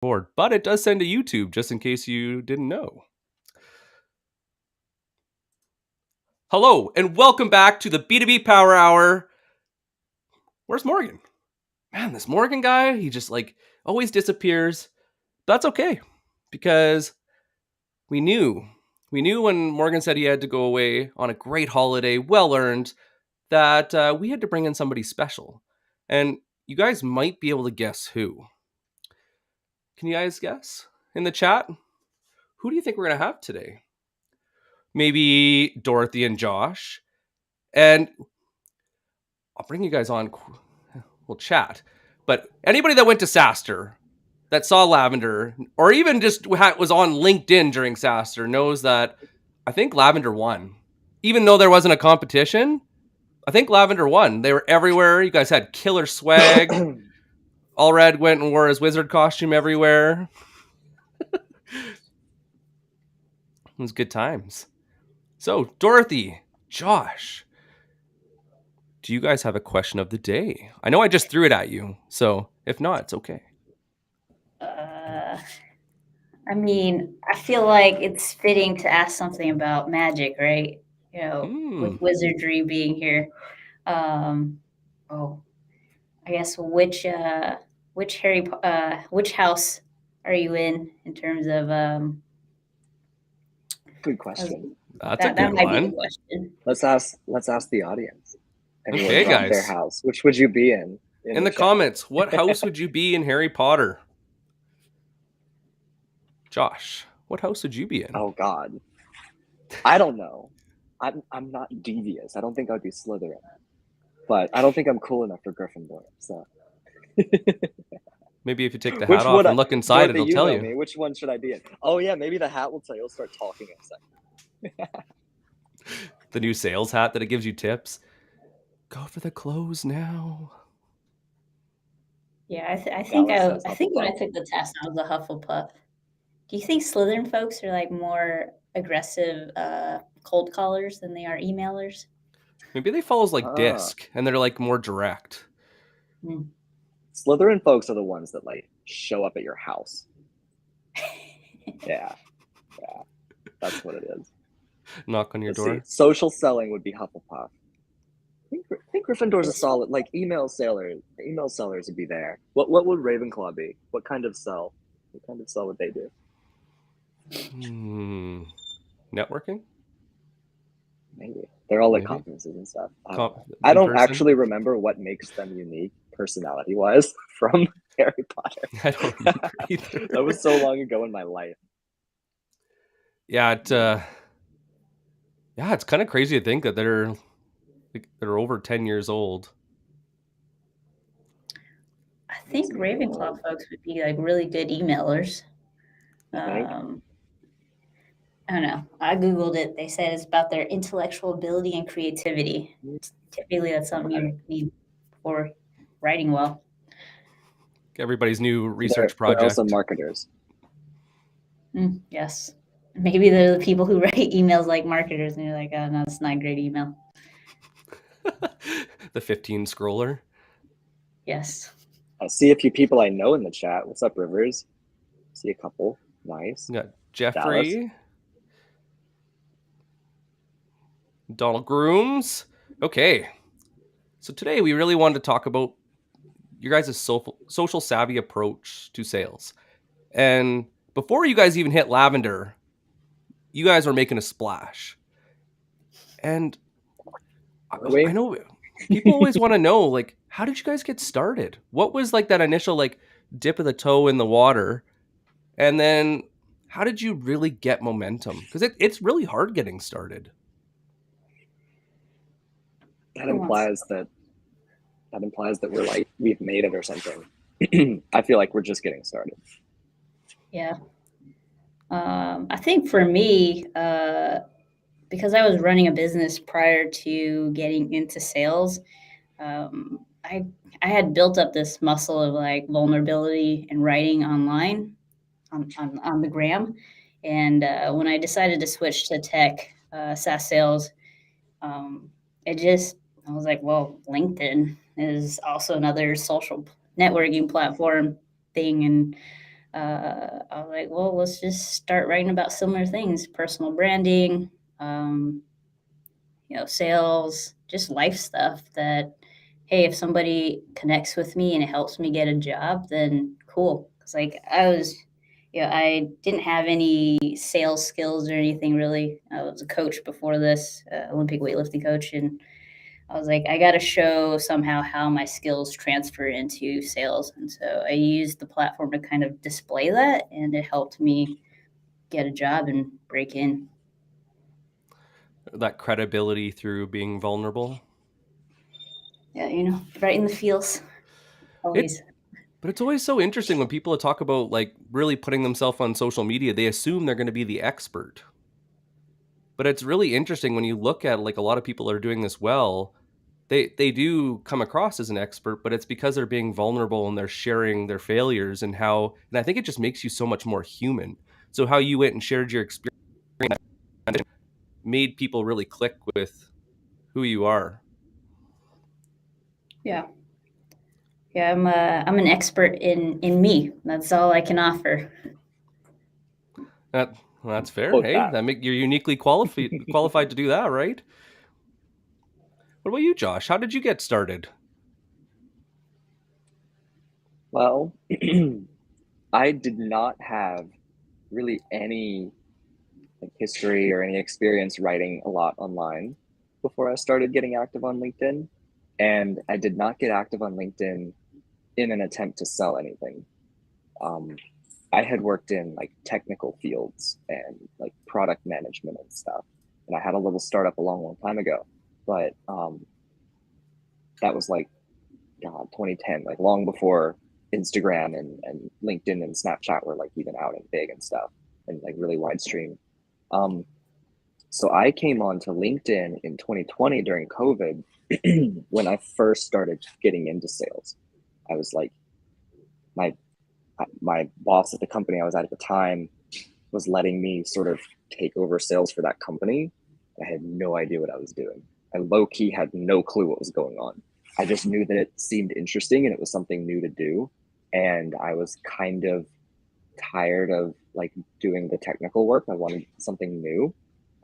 board, but it does send to YouTube, just in case you didn't know. Hello, and welcome back to the B2B Power Hour. Where's Morgan? Man, this Morgan guy, he just always disappears. That's okay, because we knew when Morgan said he had to go away on a great holiday, well earned, that we had to bring in somebody special. And you guys might be able to guess who. Can you guys guess in the chat? Who do you think we're going to have today? Maybe Dorothy and Josh. And I'll bring you guys on. We'll chat. But anybody that went to SaaStr, that saw Lavender, or even just was on LinkedIn during SaaStr, knows that I think Lavender won. Even though there wasn't a competition, I think Lavender won. They were everywhere. You guys had killer swag. Allred went and wore his wizard costume everywhere. It was good times. So, Dorothy, Josh, do you guys have a question of the day? I know I just threw it at you, so if not, it's okay. I mean, I feel like it's fitting to ask something about magic, right? With wizardry being here. I guess which house are you in terms of? Good question. That's a good one. Be the question. Let's ask the audience. Everyone okay, guys. Their house. Which would you be in? In the comments, what house would you be in Harry Potter? Josh, what house would you be in? Oh God, I don't know. I'm not devious. I don't think I'd be Slytherin, but I don't think I'm cool enough for Gryffindor. So maybe if you take the hat off and look inside, it'll tell you. Me. Which one should I be in? Oh yeah, maybe the hat will tell you. It'll start talking in a second. The new sales hat that it gives you tips. Go for the close now. Yeah, I think when I took the test, I was a Hufflepuff. Do you think Slytherin folks are more aggressive cold callers than they are emailers? Maybe they follow Disc, and they're more direct. Slytherin folks are the ones that show up at your house. yeah, that's what it is. Knock on your door. See, social selling would be Hufflepuff. I think Gryffindor's a solid email sellers. Email sellers would be there. What would Ravenclaw be? What kind of sell? What kind of sell would they do? Networking? Maybe. They're all at conferences and stuff. I don't actually remember what makes them unique personality-wise from Harry Potter. I don't remember either. That was so long ago in my life. Yeah, it's kind of crazy to think that they're over 10 years old. I think Ravenclaw folks would be really good emailers. I don't know. I Googled it. They said it's about their intellectual ability and creativity. Typically, that's something you need for writing well. Everybody's new research project. They're also marketers. Yes. Maybe they're the people who write emails like marketers, and you're like, oh, no, it's not a great email. The 15 scroller. Yes. I see a few people I know in the chat. What's up, Rivers? See a couple. Nice. We got Jeffrey. Dallas. Donald Grooms. Okay. So today we really wanted to talk about your guys' social savvy approach to sales. And before you guys even hit Lavender, you guys are making a splash. And I know people always want to know, how did you guys get started? What was that initial dip of the toe in the water? And then how did you really get momentum? Because it's really hard getting started. That implies that we've made it or something. I feel like we're just getting started. Yeah. I think for me, because I was running a business prior to getting into sales, I had built up this muscle of vulnerability and writing online on the gram. And when I decided to switch to tech, SaaS sales, I was like, well, LinkedIn is also another social networking platform thing. And I was like, well, let's just start writing about similar things, personal branding, um, sales, just life stuff that, hey, if somebody connects with me and it helps me get a job, then cool. Cause like I didn't have any sales skills or anything really. I was a coach before this, Olympic weightlifting coach. And I was like, I got to show somehow how my skills transfer into sales. And so I used the platform to kind of display that, and it helped me get a job and break in. That credibility through being vulnerable. Yeah, right in the feels. It Always. but it's always so interesting when people talk about like really putting themselves on social media, they assume they're going to be the expert. But it's really interesting when you look at like a lot of people are doing this well, they do come across as an expert, but it's because they're being vulnerable and they're sharing their failures and I think it just makes you so much more human. So how you went and shared your experience made people really click with who you are. Yeah. Yeah, I'm an expert in me. That's all I can offer. Well, that's fair. Quote Hey, that. that make you're uniquely qualified to do that, right? What about you, Josh? How did you get started? Well, I did not have really any like history or any experience writing a lot online before I started getting active on LinkedIn. And I did not get active on LinkedIn in an attempt to sell anything. Um, I had worked in like technical fields and like product management and stuff. And I had a little startup a long, long time ago. But that was like, God, 2010, like long before Instagram and LinkedIn and Snapchat were like even out and big and stuff and like really wide stream. Um, so I came onto LinkedIn in 2020 during COVID when I first started getting into sales. I was like, my my boss at the company I was at the time was letting me sort of take over sales for that company. I had no idea what I was doing. I low key had no clue what was going on. I just knew that it seemed interesting and it was something new to do. And I was kind of tired of like doing the technical work. I wanted something new.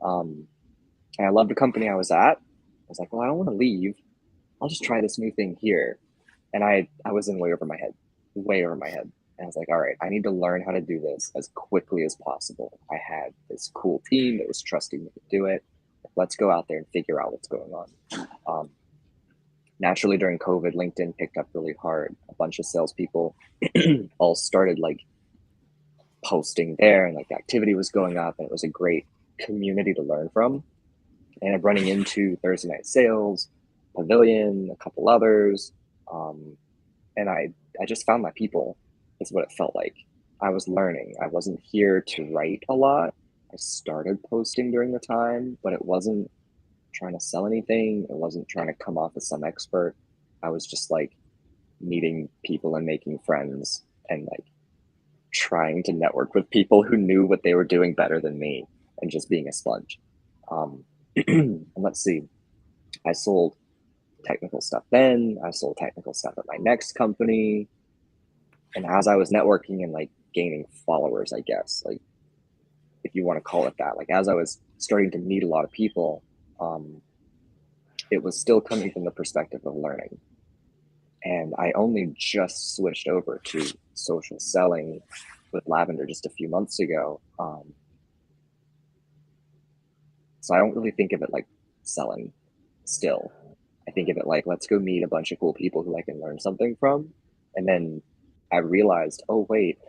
Um, and I loved the company I was at. I was like, well, I don't want to leave. I'll just try this new thing here. And I was in way over my head, way over my head. And I was like, all right, I need to learn how to do this as quickly as possible. I had this cool team that was trusting me to do it. Let's go out there and figure out what's going on. Naturally, during COVID, LinkedIn picked up really hard. A bunch of salespeople all started like posting there, and like the activity was going up, and it was a great community to learn from. And I'm running into Thursday Night Sales, Pavilion, a couple others. Um, and I just found my people, is what it felt like. I was learning. I wasn't here to write a lot. I started posting during the time, but it wasn't trying to sell anything. It wasn't trying to come off as some expert. I was just like meeting people and making friends and like trying to network with people who knew what they were doing better than me and just being a sponge. And let's see, I sold technical stuff then. I sold technical stuff at my next company. And as I was networking and like gaining followers, I guess, like if you want to call it that, like as I was starting to meet a lot of people, it was still coming from the perspective of learning. And I only just switched over to social selling with Lavender just a few months ago. So I don't really think of it like selling still. I think of it like, let's go meet a bunch of cool people who I can learn something from. And then I realized, oh, wait,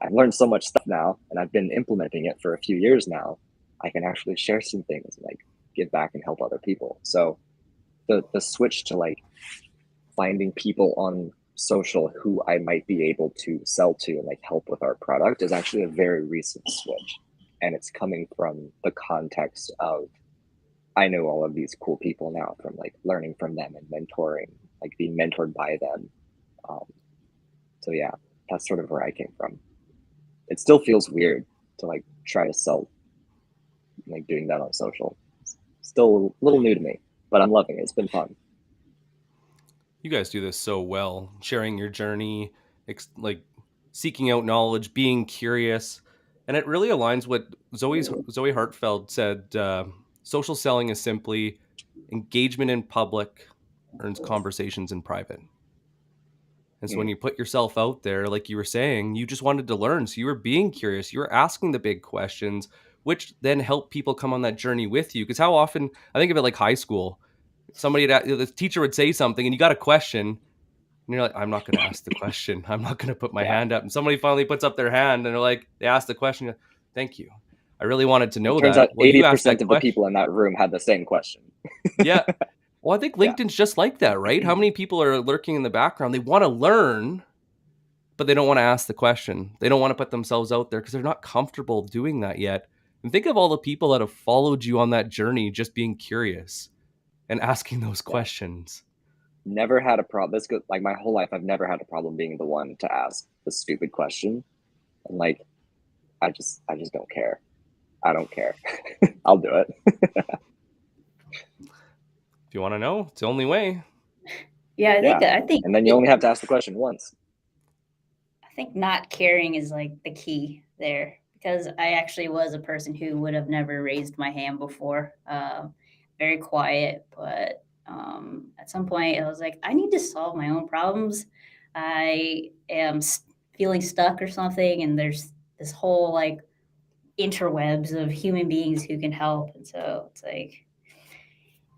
I've learned so much stuff now and I've been implementing it for a few years now. I can actually share some things and like give back and help other people. So the switch to like finding people on social who I might be able to sell to and like help with our product is actually a very recent switch. And it's coming from the context of I know all of these cool people now from like learning from them and mentoring, like being mentored by them. Um, so yeah, that's sort of where I came from. It still feels weird to like try to sell, like doing that on social. It's still a little new to me, but I'm loving it. It's been fun. You guys do this so well, sharing your journey, like seeking out knowledge, being curious. And it really aligns what Zoe Hartfeld said. Social selling is simply engagement in public earns conversations in private. And so when Mm, you put yourself out there, like you were saying, you just wanted to learn. So you were being curious, you were asking the big questions, which then help people come on that journey with you. Because how often, I think of it like high school, the teacher would say something and you got a question, and you're like, I'm not going to ask the question. I'm not going to put my yeah. hand up. And somebody finally puts up their hand and they're like, they ask the question. You're like, thank you. I really wanted to It know turns that. out Well, you asked 80% that of the question. people in that room had the same question. Yeah. Well, I think Yeah. LinkedIn's just like that, right? How many people are lurking in the background? They want to learn, but they don't want to ask the question. They don't want to put themselves out there because they're not comfortable doing that yet. And think of all the people that have followed you on that journey, just being curious and asking those Yeah. questions. Never had a problem. This good, like my whole life, I've never had a problem being the one to ask the stupid question. And like, I just don't care. I don't care. I'll do it. If you want to know, it's the only way. Yeah, I think And then you only have to ask the question once. I think not caring is like the key there, because I actually was a person who would have never raised my hand before. Very quiet, but at some point I was like, I need to solve my own problems. I am feeling stuck or something, and there's this whole like interwebs of human beings who can help. And so it's like,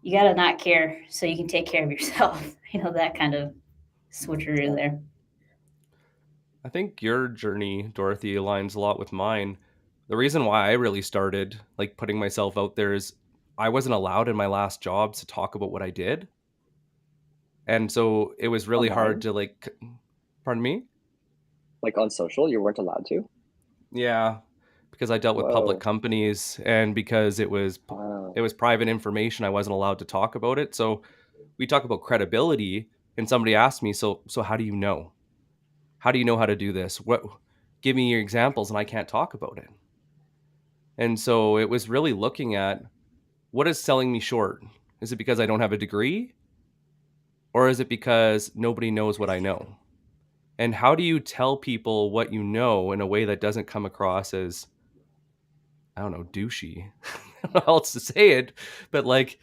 you got to not care so you can take care of yourself. That kind of switcheroo Yeah. there. I think your journey, Dorothy, aligns a lot with mine. The reason why I really started like putting myself out there is I wasn't allowed in my last jobs to talk about what I did. And so it was really hard Online, to like, pardon me? like on social, you weren't allowed to. Yeah, because I dealt with public Whoa. companies and because Wow. it was private information, I wasn't allowed to talk about it. So we talk about credibility and somebody asked me, so how do you know? How do you know how to do this? What give me your examples and I can't talk about it. And so it was really looking at what is selling me short? Is it because I don't have a degree or is it because nobody knows what I know? And how do you tell people what you know in a way that doesn't come across as, I don't know, douchey? I don't know how else to say it, but like,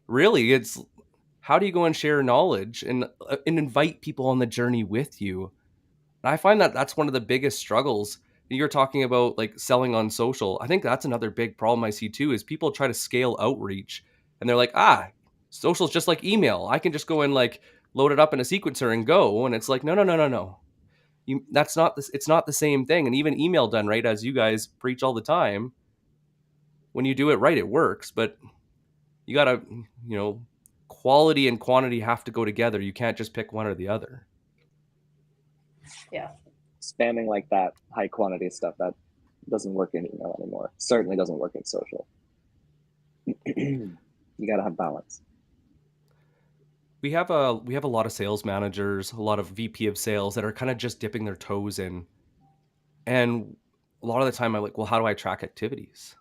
really, it's how do you go and share knowledge and invite people on the journey with you? And I find that that's one of the biggest struggles. You're talking about like selling on social. I think that's another big problem I see too is people try to scale outreach and they're like, social's just like email. I can just go and like load it up in a sequencer and go. And it's like, no, no, no, no, no. That's not this. It's not the same thing. And even email done right, as you guys preach all the time, when you do it right, it works. But you gotta, you know, quality and quantity have to go together. You can't just pick one or the other. Yeah. Spamming like that high quantity stuff, that doesn't work in email anymore. Certainly doesn't work in social. You got to have balance. We have a lot of sales managers, a lot of VP of sales that are kind of just dipping their toes in. And a lot of the time I'm like, well, how do I track activities?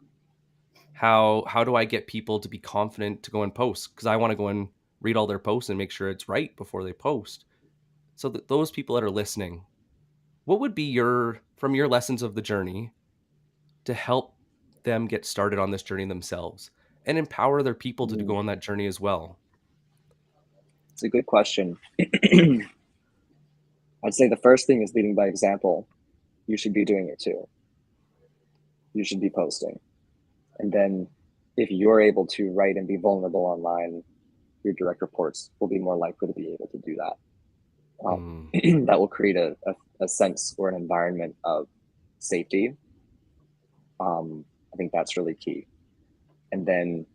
How do I get people to be confident to go and post? Because I want to go and read all their posts and make sure it's right before they post. So that those people that are listening, what would be from your lessons of the journey to help them get started on this journey themselves and empower their people to go Mm, on that journey as well? it's a good question. I'd say the first thing is leading by example. You should be doing it too. You should be posting. And then if you're able to write and be vulnerable online, your direct reports will be more likely to be able to do that. Mm, That will create a sense or an environment of safety. I think that's really key. And then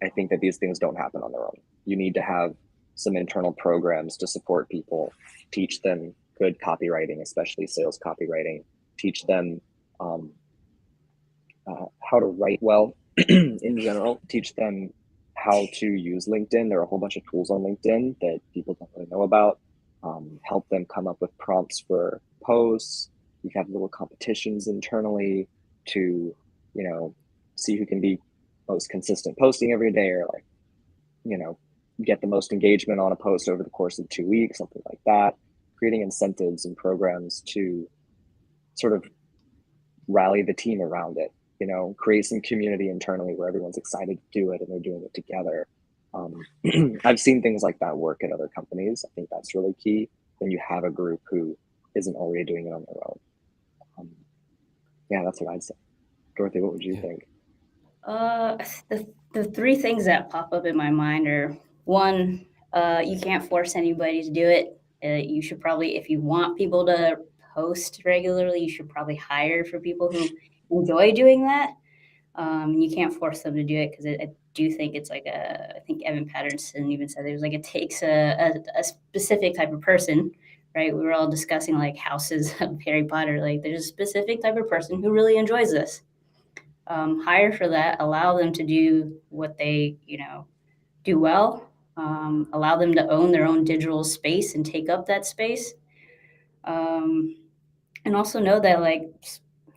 I think that these things don't happen on their own. You need to have some internal programs to support people, teach them good copywriting, especially sales copywriting, teach them um, how to write well in general, teach them how to use LinkedIn. There are a whole bunch of tools on LinkedIn that people don't really know about. Help them come up with prompts for posts. You have little competitions internally to, you know, see who can be most consistent posting every day, or like, you know, get the most engagement on a post over the course of 2 weeks, something like that. Creating incentives and programs to sort of rally the team around it, create some community internally where everyone's excited to do it and they're doing it together. I've seen things like that work at other companies. I think that's really key when you have a group who isn't already doing it on their own. Yeah, that's what I'd say. Dorothy, what would you think? The three things that pop up in my mind are one, you can't force anybody to do it. You should probably, if you want people to post regularly, you should probably hire for people who enjoy doing that. You can't force them to do it because I do think it's like I think Evan Patterson even said it was like it takes a specific type of person, right? We were all discussing like houses of Harry Potter. Like there's a specific type of person who really enjoys this. Hire for that, allow them to do what they, do well, allow them to own their own digital space and take up that space. Um, and also know that like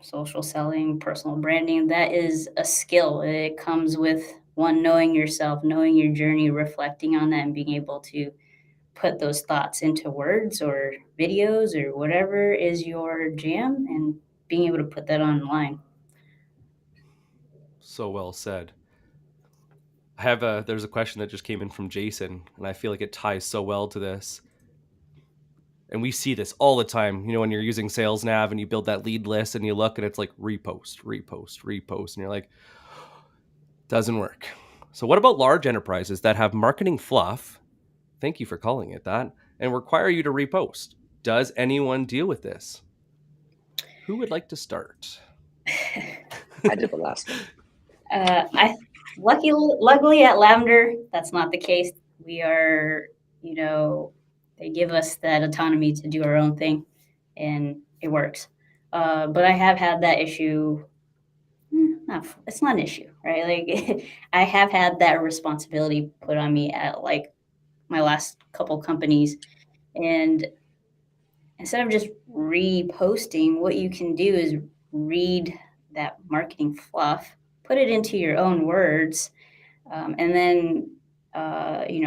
social selling, personal branding, that is a skill. It comes with one, knowing yourself, knowing your journey, reflecting on that, and being able to put those thoughts into words or videos or whatever is your jam, and being able to put that online. So well said. There's a question that just came in from Jason, and I feel like it ties so well to this. And we see this all the time, when you're using Sales Nav and you build that lead list and you look and it's like repost, repost, repost, and you're like, doesn't work. So what about large enterprises that have marketing fluff? Thank you for calling it that, and require you to repost. Does anyone deal with this? Who would like to start? I did the last one. I luckily at Lavender, that's not the case. We are, they give us that autonomy to do our own thing, and it works. But I have had that issue. It's not an issue, right? Like I have had that responsibility put on me at like my last couple companies, and instead of just reposting, what you can do is read that marketing fluff, put it into your own words, and then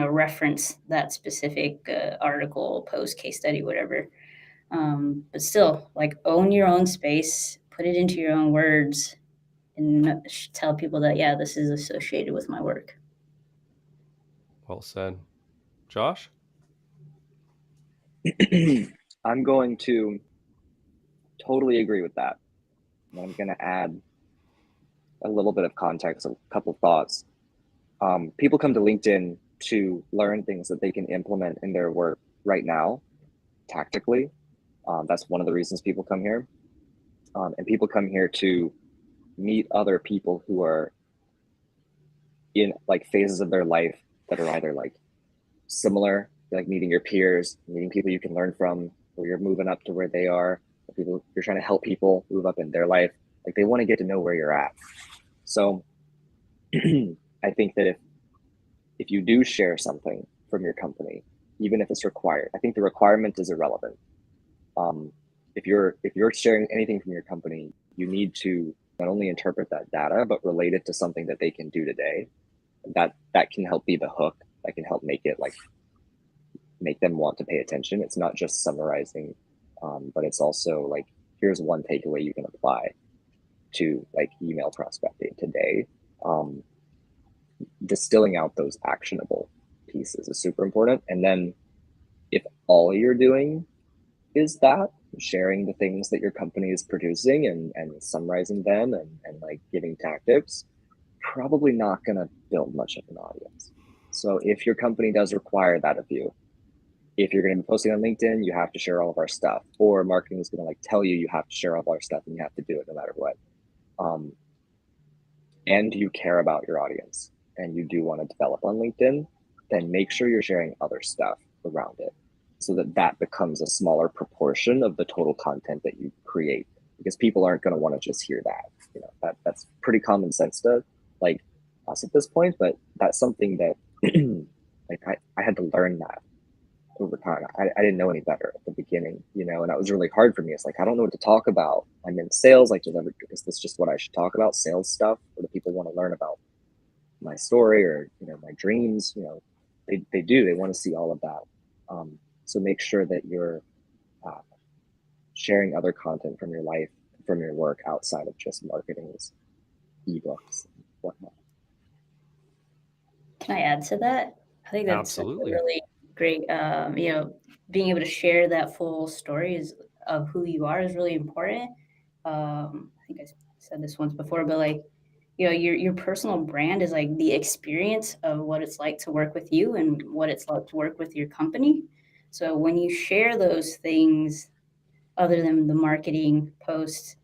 reference that specific article, post, case study, whatever. But still, like own your own space, put it into your own words, and tell people that yeah, this is associated with my work. Well said. Josh? I'm going to totally agree with that. And I'm going to add a little bit of context, a couple thoughts. People come to LinkedIn to learn things that they can implement in their work right now, tactically. That's one of the reasons people come here. And people come here to meet other people who are in like phases of their life that are either like similar, like meeting your peers, meeting people you can learn from, or you're moving up to where they are, or people you're trying to help people move up in their life. Like they want to get to know where you're at. So I think that if you do share something from your company, even if it's required, I think the requirement is irrelevant. If you're sharing anything from your company, you need to not only interpret that data but relate it to something that they can do today. That can help be the hook. That can help make it like make them want to pay attention. It's not just summarizing, but it's also like here's one takeaway you can apply to like email prospecting today. Distilling out those actionable pieces is super important. And then if all you're doing is that, sharing the things that your company is producing and summarizing them and like giving tactics, probably not going to build much of an audience. So if your company does require that of you, if you're going to be posting on LinkedIn, you have to share all of our stuff, or marketing is going to like tell you have to share all of our stuff and you have to do it no matter what. And you care about your audience and you do want to develop on LinkedIn, then make sure you're sharing other stuff around it so that becomes a smaller proportion of the total content that you create, because people aren't going to want to just hear that. That's pretty common sense to like us at this point, but that's something that like I had to learn that over time. I didn't know any better at the beginning, and that was really hard for me. It's like, I don't know what to talk about. I'm in sales. Like, is this just what I should talk about? Sales stuff? Or do people want to learn about my story or, my dreams? They do. They want to see all of that. So make sure that you're sharing other content from your life, from your work outside of just marketing, ebooks and whatnot. Can I add to that? I think that's a Absolutely. really great, being able to share that full stories of who you are is really important. I think I said this once before, but like, your personal brand is like the experience of what it's like to work with you and what it's like to work with your company. So when you share those things, other than the marketing posts,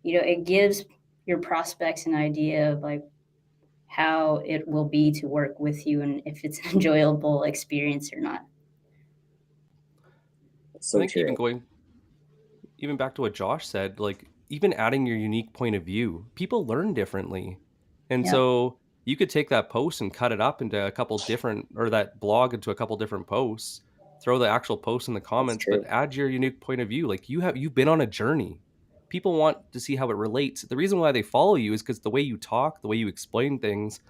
it gives your prospects an idea of like how it will be to work with you and if it's an enjoyable experience or not. It's I so think even true. going even back to what Josh said, like even adding your unique point of view, people learn differently. And Yeah. so you could take that post and cut it up into a couple different, or that blog into a couple different posts, throw the actual post in the It's comments, but true. add your unique point of view. Like you've been on a journey. People want to see how it relates. The reason why they follow you is because the way you talk, the way you explain things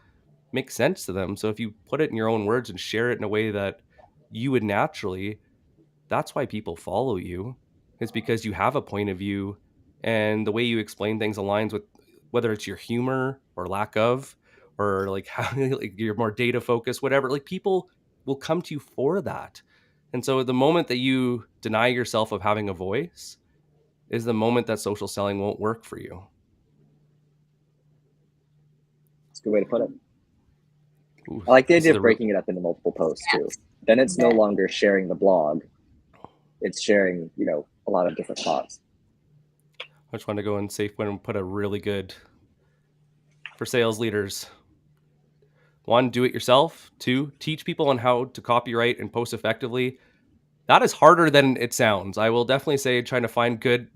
makes sense to them. So if you put it in your own words and share it in a way that you would naturally, that's why people follow you, is because you have a point of view and the way you explain things aligns with whether it's your humor or lack of, or like how like you're more data focused, whatever. Like people will come to you for that. And so the moment that you deny yourself of having a voice is the moment that social selling won't work for you. It's a good way to put it. Ooh, I like the this idea is of a real breaking it up into multiple posts too. Then it's no That, longer sharing the blog, it's sharing, a lot of different thoughts. I just want to go and safe and put a really good for sales leaders. One, do it yourself. Two, teach people on how to copyright and post effectively. That is harder than it sounds. I will definitely say trying to find good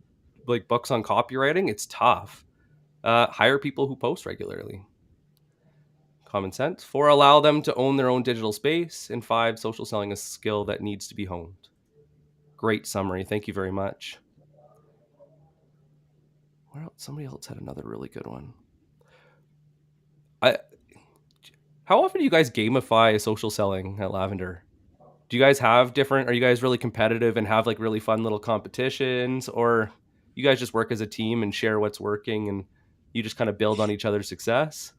like books on copywriting, it's tough. Hire people who post regularly. Common sense. Four, allow them to own their own digital space. And five, social selling is a skill that needs to be honed. Great summary. Thank you very much. Well, somebody else had another really good one. I How often do you guys gamify social selling at Lavender? Do you guys have different, are you guys really competitive and have like really fun little competitions, or you guys just work as a team and share what's working and you just kind of build on each other's success?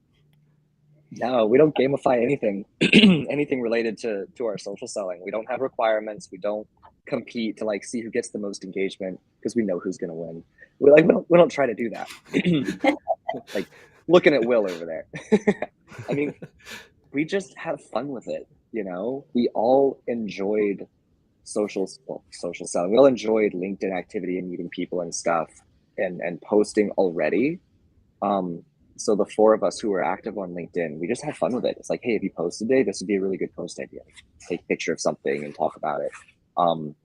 No, we don't gamify anything, anything related to our social selling. We don't have requirements. We don't compete to like see who gets the most engagement because we know who's going to win. We don't try to do that. Like looking at Will over there. I mean, we just have fun with it. We all enjoyed social selling. We all enjoyed LinkedIn activity and meeting people and stuff and posting already. Um, so the four of us who were active on LinkedIn, we just had fun with it. It's like, hey, if you post today, this would be a really good post idea. Take a picture of something and talk about it. And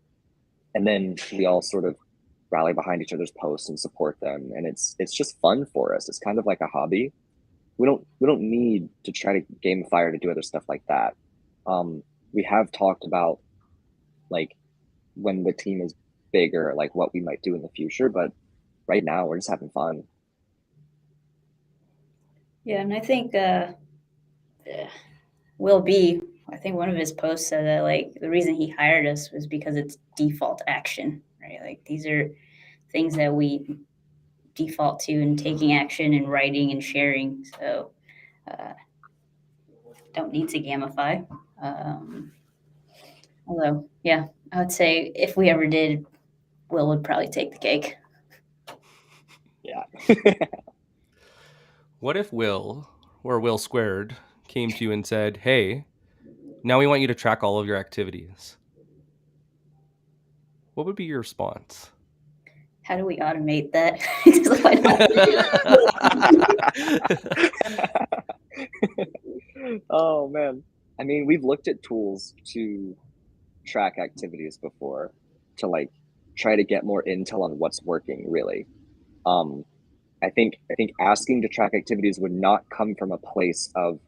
then we all sort of rally behind each other's posts and support them. And it's just fun for us. It's kind of like a hobby. We don't need to try to gamify or to do other stuff like that. We have talked about like when the team is bigger, like what we might do in the future, but right now we're just having fun. yeah, and I think Will B. I think one of his posts said that like the reason he hired us was because it's default action, right? Like these are things that we default to and taking action and writing and sharing. So uh, don't need to gamify. Um, Although, yeah, I would say if we ever did, Will would probably take the cake. Yeah. What if Will, or Will Squared, came to you and said, hey, now we want you to track all of your activities? What would be your response? How do we automate that? Oh man. I mean, we've looked at tools to track activities before to like try to get more intel on what's working really. Um, I think asking to track activities would not come from a place of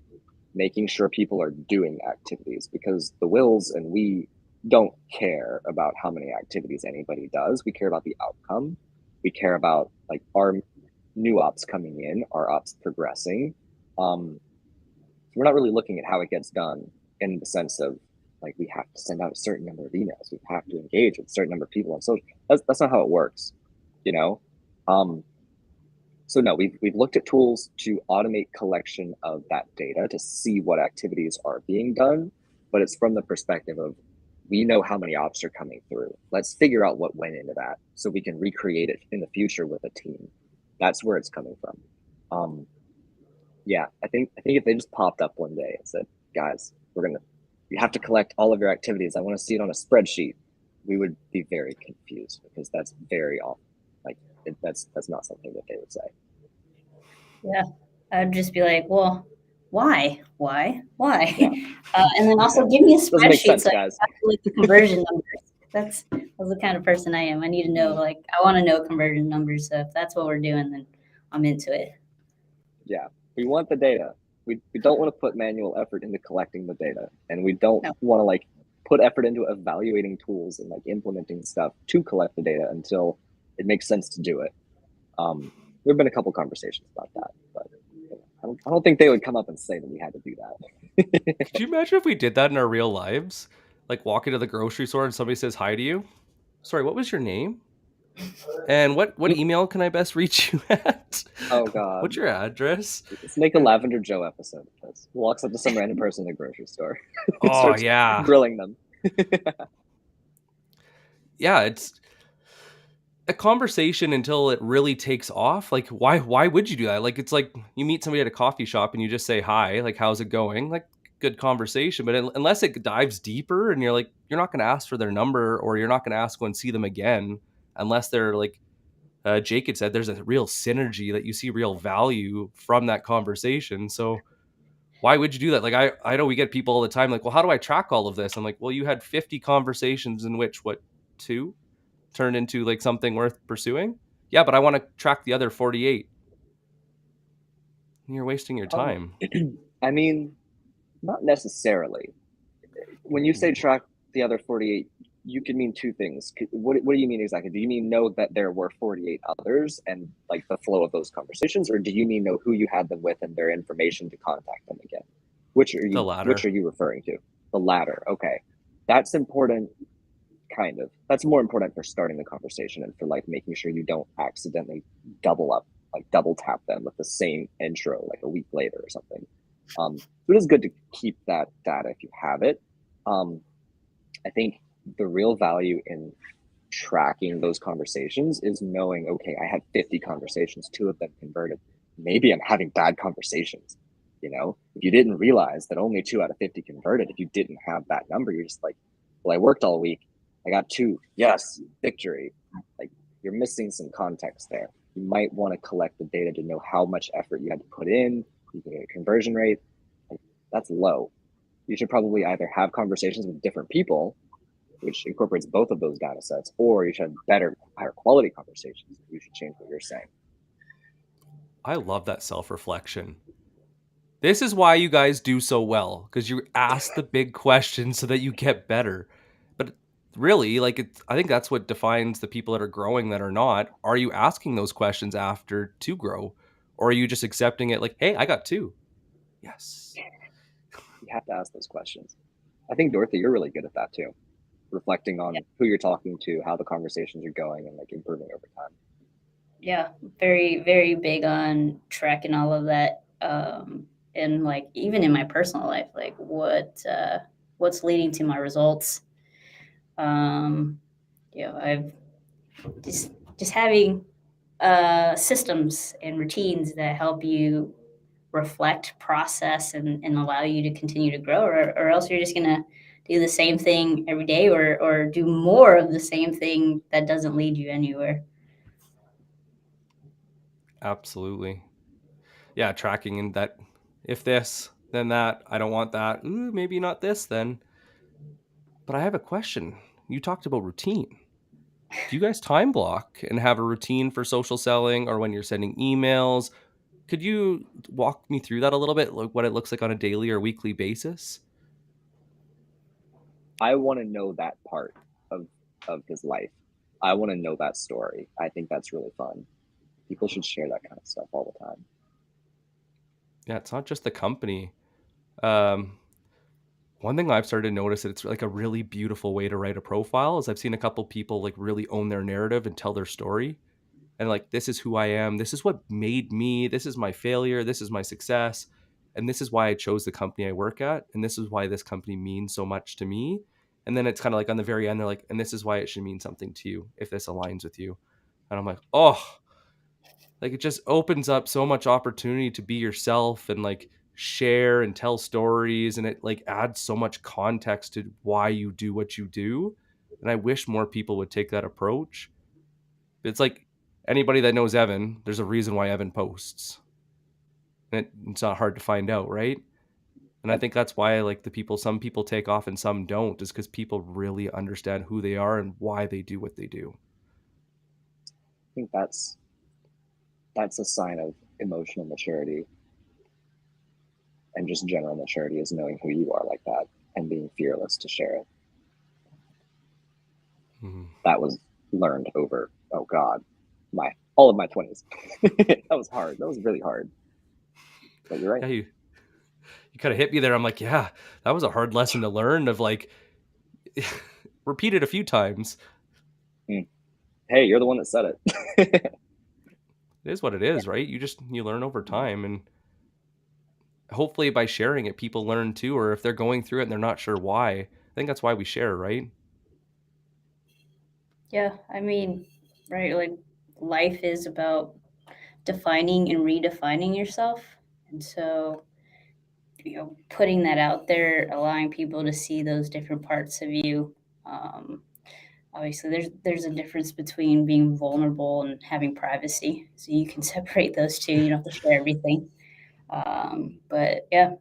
making sure people are doing activities because the wills and we don't care about how many activities anybody does. We care about the outcome. We care about like our new ops coming in, our ops progressing. We're not really looking at how it gets done in the sense of like we have to send out a certain number of emails, we have to engage with a certain number of people on social. That's not how it works, you know. So no, we've looked at tools to automate collection of that data to see what activities are being done, but it's from the perspective of we know how many ops are coming through. Let's figure out what went into that so we can recreate it in the future with a team. That's where it's coming from. Yeah, I think if they just popped up one day and said, guys, you have to collect all of your activities. I want to see it on a spreadsheet. We would be very confused because that's very off. Like that's not something that they would say. Yeah, I'd just be like, well, why? Yeah. And then also give me a Doesn't make spreadsheet sense, so I guys. can calculate the conversion numbers. That's the kind of person I am. I need to know, like, I want to know conversion numbers. So if that's what we're doing, then I'm into it. Yeah, we want the data. We don't want to put manual effort into collecting the data, and we don't No. want to like put effort into evaluating tools and like implementing stuff to collect the data until it makes sense to do it. There have been a couple conversations about that, but I don't think they would come up and say that we had to do that. Could you imagine if we did that in our real lives? Like walk into the grocery store and somebody says hi to you. Sorry, what was your name? And what email can I best reach you at? Oh God, What's your address? let's make a Lavender Joe episode of this. Walks up to some random person in a grocery store, Oh starts yeah. grilling them. Yeah, it's a conversation until it really takes off. Like why would you do that? Like it's like you meet somebody at a coffee shop and you just say hi, like how's it going? Like good conversation, but unless it dives deeper and you're not going to ask for their number or you're not going to ask go and see them again unless they're like Jake had said there's a real synergy that you see real value from that conversation. So why would you do that? Like I know we get people all the time like, well, how do I track all of this? I'm like, well, you had 50 conversations in which what two turned into like something worth pursuing? Yeah, but I want to track the other 48. You're wasting your time. I mean, not necessarily. When you say track the other 48, you can mean two things. What do you mean exactly? Do you mean know that there were 48 others and like the flow of those conversations, or do you mean know who you had them with and their information to contact them again? Which are The which latter. are you referring to? The latter. Okay. That's important, kind of. That's more important for starting the conversation and for like making sure you don't accidentally double up, like double tap them with the same intro like a week later or something. So it is good to keep that data if you have it. I think the real value in tracking those conversations is knowing, okay, I had 50 conversations, 2 of them converted. Maybe I'm having bad conversations. You know, if you didn't realize that only 2 out of 50 converted, if you didn't have that number, you're just like, well, I worked all week. I got 2. Yes, victory. Like you're missing some context there. You might want to collect the data to know how much effort you had to put in. You can get a conversion rate. Like, that's low. You should probably either have conversations with different people, which incorporates both of those data sets, or you should have better, higher quality conversations. You should change what you're saying. I love that self-reflection. This is why you guys do so well, because you ask the big questions so that you get better. But really, like I think that's what defines the people that are growing that are not. Are you asking those questions after to grow? Or are you just accepting it like, hey, I got 2? Yes. You have to ask those questions. I think, Dorothy, you're really good at that too. Reflecting on who you're talking to, how the conversations are going, and like improving over time. Yeah, very, very big on tracking all of that. And like even in my personal life, like what's leading to my results. I've just having systems and routines that help you reflect, process, and allow you to continue to grow, or else you're just gonna do the same thing every day, or do more of the same thing that doesn't lead you anywhere. Absolutely. Yeah, tracking in that if this, then that. I don't want that. Ooh, maybe not this then. But I have a question. You talked about routine. Do you guys time block and have a routine for social selling or when you're sending emails? Could you walk me through that a little bit, like what it looks like on a daily or weekly basis? I want to know that part of his life. I want to know that story. I think that's really fun. People should share that kind of stuff all the time. Yeah, it's not just the company. Um, one thing I've started to notice that it's like a really beautiful way to write a profile is I've seen a couple people like really own their narrative and tell their story. And like, this is who I am. This is what made me. This is my failure. This is my success. And this is why I chose the company I work at. And this is why this company means so much to me. And then it's kind of like on the very end, they're like, and this is why it should mean something to you if this aligns with you. And I'm like, oh, like it just opens up so much opportunity to be yourself and like share and tell stories. And it like adds so much context to why you do what you do. And I wish more people would take that approach. It's like anybody that knows Evan, there's a reason why Evan posts. And it's not hard to find out, right? And I Yep. think that's why like some people take off and some don't, is because people really understand who they are and why they do what they do. I think that's a sign of emotional maturity and just general maturity, is knowing who you are like that and being fearless to share it. Mm-hmm. That was learned over, oh God, all of my 20s. That was hard. That was really hard. But you're right. Yeah, you kind of hit me there. I'm like, yeah, that was a hard lesson to learn of like repeat it a few times. Hey, you're the one that said it. It is what it is, right? You learn over time, and hopefully by sharing it, people learn too, or if they're going through it and they're not sure why. I think that's why we share, right? Yeah, I mean, right, like life is about defining and redefining yourself. And so, putting that out there, allowing people to see those different parts of you. Um, Obviously, there's a difference between being vulnerable and having privacy. So you can separate those two. You don't have to share everything. But yeah,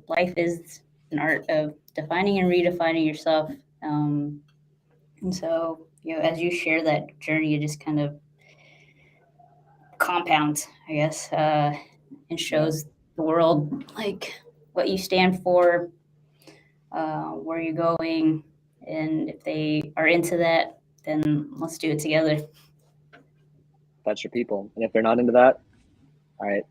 life is an art of defining and redefining yourself. And so, as you share that journey, it just kind of compounds, I guess, and Yeah. shows the world like what you stand for, where you're going, and if they are into that, then let's do it together. That's your people. And if they're not into that, all right.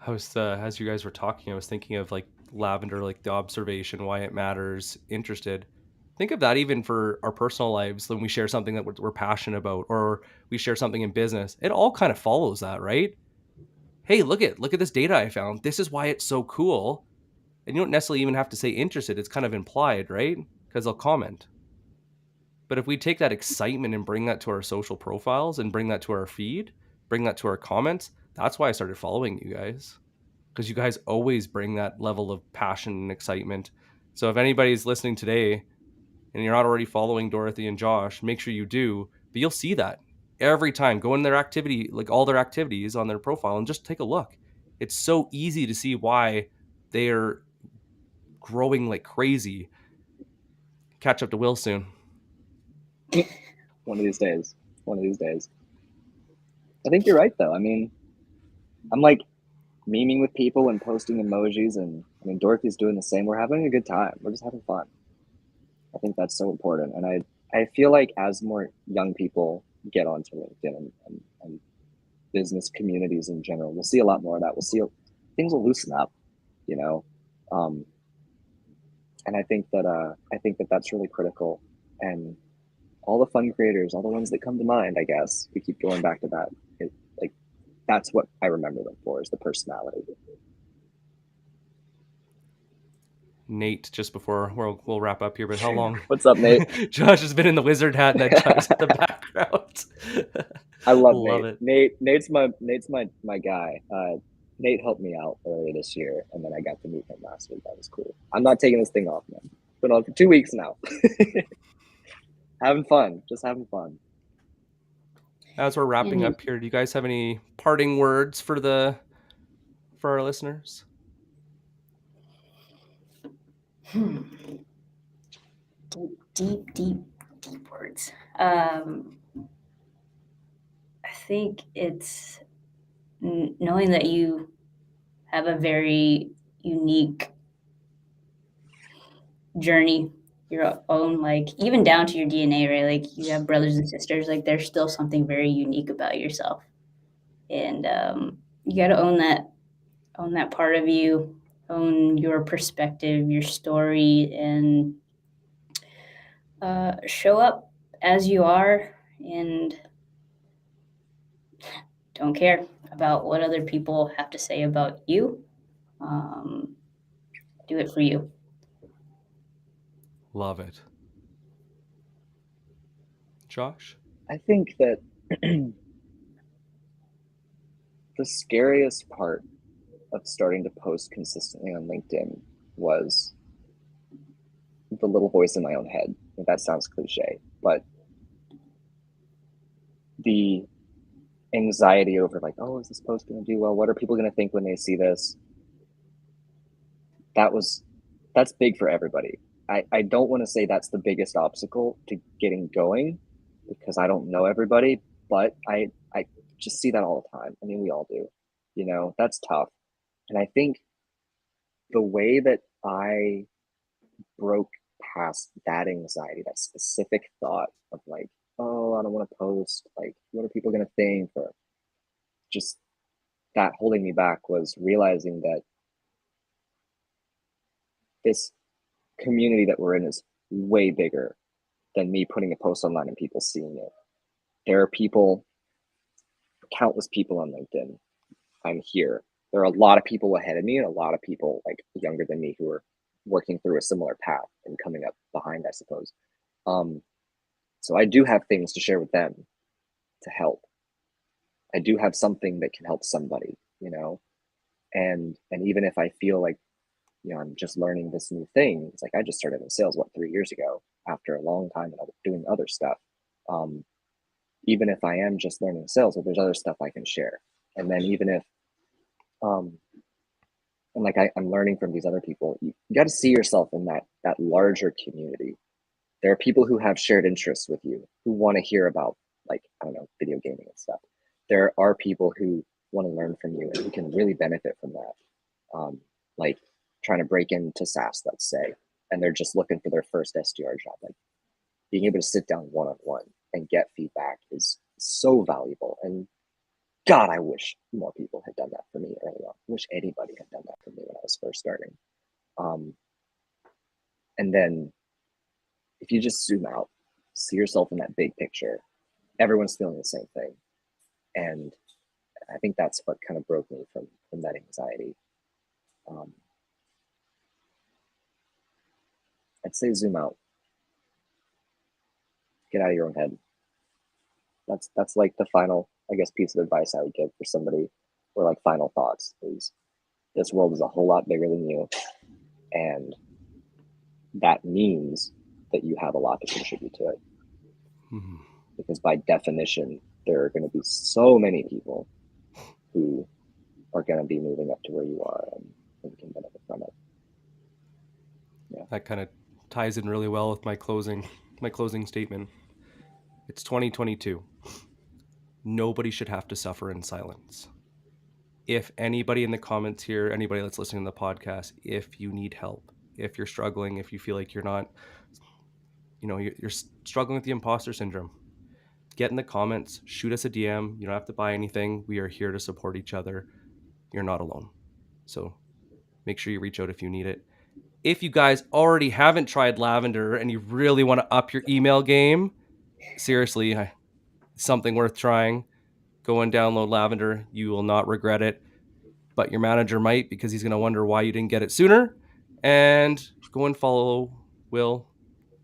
I was as you guys were talking, I was thinking of like Lavender, like the observation, why it matters, interested. Think of that even for our personal lives when we share something that we're passionate about, or we share something in business. It all kind of follows that, right? Hey, look at this data I found. This is why it's so cool. And you don't necessarily even have to say interested. It's kind of implied, right? Because they'll comment. But if we take that excitement and bring that to our social profiles and bring that to our feed, bring that to our comments, that's why I started following you guys. Because you guys always bring that level of passion and excitement. So if anybody's listening today and you're not already following Dorothy and Josh, make sure you do. But you'll see that every time. Go in their activity, like all their activities on their profile, and just take a look. It's so easy to see why they're growing like crazy. Catch up to Will soon. One of these days. One of these days. I think you're right, though. I mean, I'm like memeing with people and posting emojis, and I mean, Dorothy's doing the same. We're having a good time. We're just having fun. I think that's so important. And I feel like as more young people get onto LinkedIn and business communities in general, we'll see a lot more of that. We'll see things will loosen up, you know. Um, and I think that that's really critical. And all the fun creators, all the ones that come to mind, I guess we keep going back to that. Like that's what I remember them for, is the personality. Nate, just before we'll wrap up here, but how long? What's up, Nate? Josh has been in the wizard hat and that Josh at the background. I love Love Nate. it. Nate's my guy. Nate helped me out earlier this year, and then I got to meet him last week. That was cool. I'm not taking this thing off, man. Been on for 2 weeks now. Having fun, just having fun. As we're wrapping And up here, do you guys have any parting words for our listeners? deep words. I think it's knowing that you have a very unique journey, your own, like even down to your DNA, right? Like you have brothers and sisters, like there's still something very unique about yourself, and you got to own that part of you. own your perspective, your story, and show up as you are and don't care about what other people have to say about you. Do it for you. Love it. Josh? I think that the scariest part of starting to post consistently on LinkedIn was the little voice in my own head. That sounds cliche, but the anxiety over like, oh, is this post going to do well? What are people going to think when they see this? That's big for everybody. I don't want to say that's the biggest obstacle to getting going because I don't know everybody, but I just see that all the time. I mean, we all do. That's tough. And I think the way that I broke past that anxiety, that specific thought of like, oh, I don't want to post, like, what are people going to think? Or just that holding me back was realizing that this community that we're in is way bigger than me putting a post online and people seeing it. There are people, countless people on LinkedIn. I'm here. There are a lot of people ahead of me and a lot of people like younger than me who are working through a similar path and coming up behind, I suppose. So I do have things to share with them to help. I do have something that can help somebody, and even if I feel like, I'm just learning this new thing. It's like I just started in sales, 3 years ago after a long time of doing other stuff. Even if I am just learning sales, well, there's other stuff I can share. And then even if, and like I'm learning from these other people, you got to see yourself in that larger community. There are people who have shared interests with you, who want to hear about, like, I don't know, video gaming and stuff. There are people who want to learn from you and who can really benefit from that. Like trying to break into SaaS, let's say, and they're just looking for their first SDR job. Like being able to sit down one-on-one and get feedback is so valuable. And God, I wish more people had done that for me early on. I wish anybody had done that for me when I was first starting. And then if you just zoom out, see yourself in that big picture, everyone's feeling the same thing. And I think that's what kind of broke me from that anxiety. I'd say zoom out. Get out of your own head. That's like the final, I guess, piece of advice I would give for somebody, or like final thoughts is this world is a whole lot bigger than you. And that means that you have a lot to contribute to it. Mm-hmm. Because by definition, there are going to be so many people who are going to be moving up to where you are and can benefit from it. Yeah. That kind of ties in really well with my closing statement. It's 2022. Nobody should have to suffer in silence. If anybody in the comments here, anybody that's listening to the podcast, if you need help, if you're struggling, if you feel like you're not, you're struggling with the imposter syndrome, get in the comments, shoot us a DM. You don't have to buy anything. We are here to support each other. You're not alone. So make sure you reach out if you need it. If you guys already haven't tried Lavender and you really want to up your email game, seriously, something worth trying. Go and download Lavender. You will not regret it, but your manager might, because he's going to wonder why you didn't get it sooner. And go and follow Will,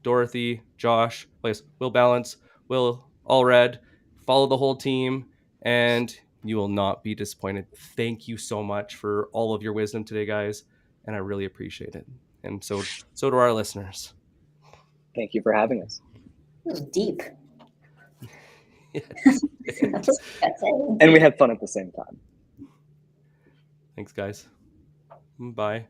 Dorothy, Josh, Will Balance, Will Allred. Follow the whole team, and you will not be disappointed. Thank you so much for all of your wisdom today, guys, and I really appreciate it. And so do our listeners. Thank you for having us. It was deep. Yes. And we had fun at the same time. Thanks, guys. Bye.